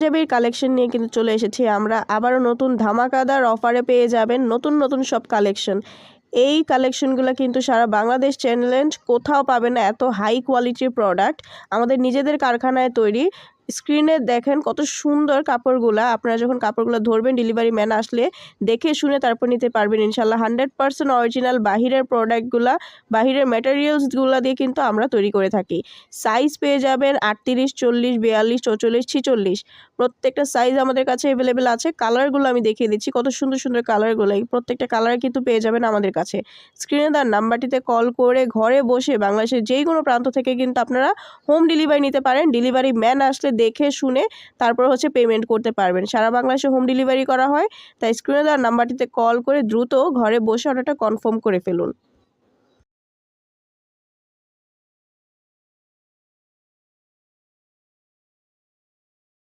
পাঞ্জাবির কালেকশন নিয়ে কিন্তু চলে এসেছি আমরা আবারও নতুন ধামাকাদার অফারে পেয়ে যাবেন নতুন সব কালেকশন। এই কালেকশনগুলো কিন্তু সারা বাংলাদেশ চ্যালেঞ্জ কোথাও পাবেন না, এত হাই কোয়ালিটির প্রোডাক্ট আমাদের নিজেদের কারখানায় তৈরি। স্ক্রিনে দেখেন কত সুন্দর কাপড়গুলা, আপনারা যখন কাপড়গুলো ধরবেন ডেলিভারি ম্যান আসলে দেখে শুনে তারপর নিতে পারবেন ইনশাল্লাহ। 100% অরিজিনাল বাহিরের প্রোডাক্টগুলা, বাহিরের ম্যাটেরিয়ালসগুলো দিয়ে কিন্তু আমরা তৈরি করে থাকি। সাইজ পেয়ে যাবেন 38, 40, 42, 44, 46, প্রত্যেকটা সাইজ আমাদের কাছে অ্যাভেলেবেল আছে। কালারগুলো আমি দেখিয়ে দিচ্ছি, কত সুন্দর কালারগুলো, এই প্রত্যেকটা কালার কিন্তু পেয়ে যাবেন আমাদের কাছে। স্ক্রিনে দেওয়া নাম্বারটিতে কল করে ঘরে বসে বাংলাদেশের যেই কোনো প্রান্ত থেকে কিন্তু আপনারা হোম ডেলিভারি নিতে পারেন। ডেলিভারি ম্যান আসলে দেখে শুনে তারপর পেমেন্ট করতে পারবেন। সারা বাংলাদেশে হোম ডেলিভারি করা হয়, তাই স্ক্রিনে দেওয়া নাম্বারটিতে কল করে দ্রুত ঘরে বসে অর্ডারটা কনফার্ম করে ফেলুন।